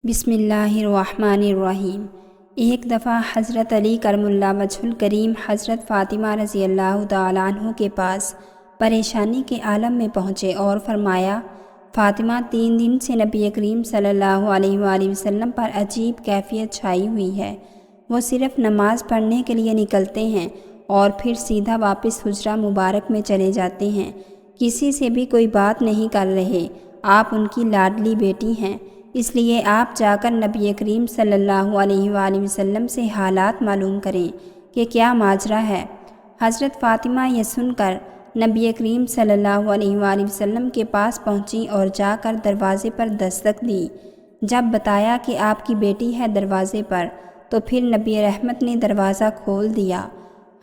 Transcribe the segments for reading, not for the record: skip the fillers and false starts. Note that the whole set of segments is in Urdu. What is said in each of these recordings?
بسم اللہ الرحمن الرحیم۔ ایک دفعہ حضرت علی کرم اللہ وجہ الکریم حضرت فاطمہ رضی اللہ تعالیٰ عنہ کے پاس پریشانی کے عالم میں پہنچے اور فرمایا، فاطمہ 3 دن سے نبی کریم صلی اللہ علیہ وآلہ وسلم پر عجیب کیفیت چھائی ہوئی ہے۔ وہ صرف نماز پڑھنے کے لیے نکلتے ہیں اور پھر سیدھا واپس حجرہ مبارک میں چلے جاتے ہیں، کسی سے بھی کوئی بات نہیں کر رہے۔ آپ ان کی لاڈلی بیٹی ہیں، اس لیے آپ جا کر نبی کریم صلی اللہ علیہ وآلہ وسلم سے حالات معلوم کریں کہ کیا ماجرا ہے۔ حضرت فاطمہ یہ سن کر نبی کریم صلی اللہ علیہ وآلہ وسلم کے پاس پہنچی اور جا کر دروازے پر دستک دی۔ جب بتایا کہ آپ کی بیٹی ہے دروازے پر، تو پھر نبی رحمت نے دروازہ کھول دیا۔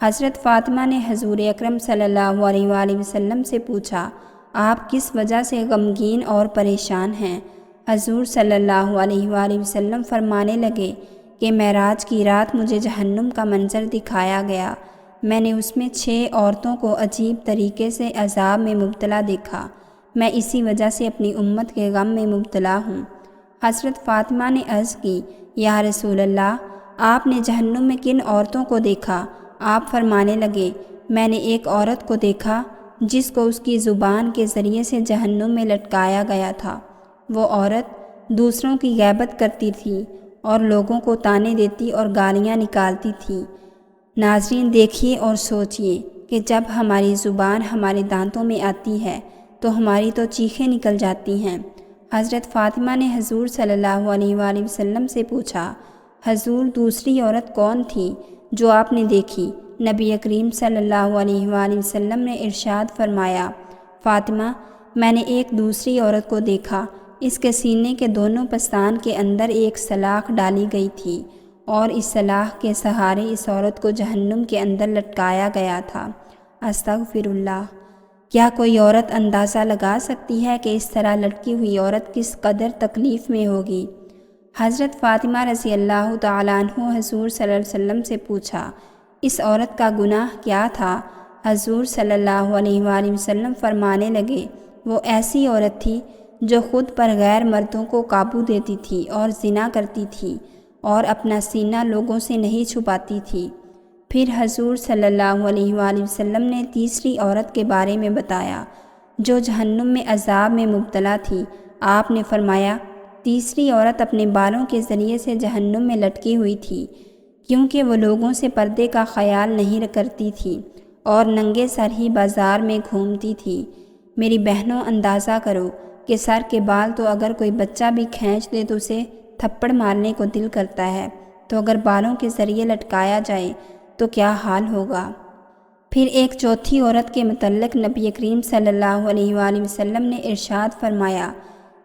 حضرت فاطمہ نے حضور اکرم صلی اللہ علیہ وآلہ وسلم سے پوچھا، آپ کس وجہ سے غمگین اور پریشان ہیں؟ حضور صلی اللہ علیہ وآلہ وسلم فرمانے لگے کہ معراج کی رات مجھے جہنم کا منظر دکھایا گیا۔ میں نے اس میں 6 عورتوں کو عجیب طریقے سے عذاب میں مبتلا دیکھا۔ میں اسی وجہ سے اپنی امت کے غم میں مبتلا ہوں۔ حضرت فاطمہ نے عرض کی، یا رسول اللہ، آپ نے جہنم میں کن عورتوں کو دیکھا؟ آپ فرمانے لگے، میں نے ایک عورت کو دیکھا جس کو اس کی زبان کے ذریعے سے جہنم میں لٹکایا گیا تھا۔ وہ عورت دوسروں کی غیبت کرتی تھی اور لوگوں کو طعنے دیتی اور گالیاں نکالتی تھی۔ ناظرین دیکھیے اور سوچئے کہ جب ہماری زبان ہمارے دانتوں میں آتی ہے تو ہماری تو چیخیں نکل جاتی ہیں۔ حضرت فاطمہ نے حضور صلی اللہ علیہ وآلہ وسلم سے پوچھا، حضور دوسری عورت کون تھی جو آپ نے دیکھی؟ نبی کریم صلی اللہ علیہ وآلہ وسلم نے ارشاد فرمایا، فاطمہ، میں نے ایک دوسری عورت کو دیکھا، اس کے سینے کے دونوں پستان کے اندر ایک سلاخ ڈالی گئی تھی اور اس سلاخ کے سہارے اس عورت کو جہنم کے اندر لٹکایا گیا تھا۔ استغفر اللہ۔ کیا کوئی عورت اندازہ لگا سکتی ہے کہ اس طرح لٹکی ہوئی عورت کس قدر تکلیف میں ہوگی؟ حضرت فاطمہ رضی اللہ تعالیٰ عنہ حضور صلی اللہ علیہ وسلم سے پوچھا، اس عورت کا گناہ کیا تھا؟ حضور صلی اللہ علیہ وآلہ وسلم فرمانے لگے، وہ ایسی عورت تھی جو خود پر غیر مردوں کو قابو دیتی تھی اور زنا کرتی تھی اور اپنا سینہ لوگوں سے نہیں چھپاتی تھی۔ پھر حضور صلی اللہ علیہ وآلہ وسلم نے تیسری عورت کے بارے میں بتایا جو جہنم میں عذاب میں مبتلا تھی۔ آپ نے فرمایا، تیسری عورت اپنے بالوں کے ذریعے سے جہنم میں لٹکی ہوئی تھی، کیونکہ وہ لوگوں سے پردے کا خیال نہیں کرتی تھی اور ننگے سر ہی بازار میں گھومتی تھی۔ میری بہنوں، اندازہ کرو کہ سر کے بال تو اگر کوئی بچہ بھی کھینچ دے تو اسے تھپڑ مارنے کو دل کرتا ہے، تو اگر بالوں کے ذریعے لٹکایا جائے تو کیا حال ہوگا؟ پھر ایک چوتھی عورت کے متعلق نبی کریم صلی اللہ علیہ وآلہ وسلم نے ارشاد فرمایا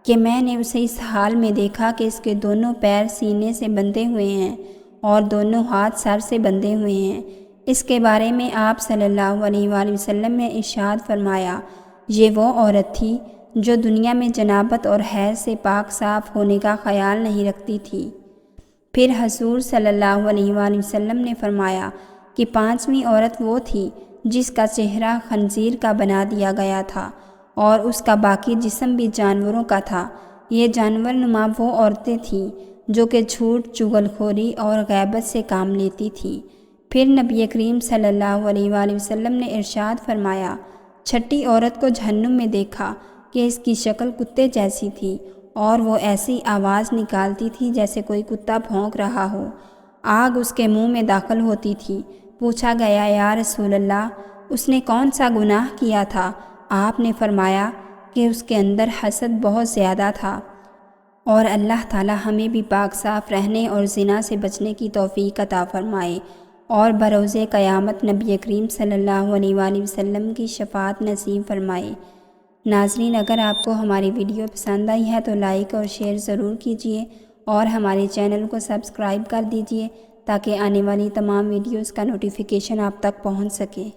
کہ میں نے اسے اس حال میں دیکھا کہ اس کے دونوں پیر سینے سے بندھے ہوئے ہیں اور دونوں ہاتھ سر سے بندھے ہوئے ہیں۔ اس کے بارے میں آپ صلی اللہ علیہ وآلہ وسلم نے ارشاد فرمایا، یہ وہ عورت تھی جو دنیا میں جنابت اور حیض سے پاک صاف ہونے کا خیال نہیں رکھتی تھی۔ پھر حضور صلی اللہ علیہ وآلہ وسلم نے فرمایا کہ 5ویں عورت وہ تھی جس کا چہرہ خنزیر کا بنا دیا گیا تھا اور اس کا باقی جسم بھی جانوروں کا تھا۔ یہ جانور نما وہ عورتیں تھیں جو کہ جھوٹ، چغل خوری اور غیبت سے کام لیتی تھیں۔ پھر نبی کریم صلی اللہ علیہ وآلہ وسلم نے ارشاد فرمایا، 6ٹھی عورت کو جہنم میں دیکھا کہ اس کی شکل کتے جیسی تھی اور وہ ایسی آواز نکالتی تھی جیسے کوئی کتا بھونک رہا ہو۔ آگ اس کے منہ میں داخل ہوتی تھی۔ پوچھا گیا، یا رسول اللہ، اس نے کون سا گناہ کیا تھا؟ آپ نے فرمایا کہ اس کے اندر حسد بہت زیادہ تھا۔ اور اللہ تعالی ہمیں بھی پاک صاف رہنے اور زنا سے بچنے کی توفیق عطا فرمائے اور بروز قیامت نبی کریم صلی اللہ علیہ وآلہ وسلم کی شفاعت نصیب فرمائے۔ ناظرین، اگر آپ کو ہماری ویڈیو پسند آئی ہے تو لائک اور شیئر ضرور کیجیے اور ہمارے چینل کو سبسکرائب کر دیجیے تاکہ آنے والی تمام ویڈیوز کا نوٹیفیکیشن آپ تک پہنچ سکے۔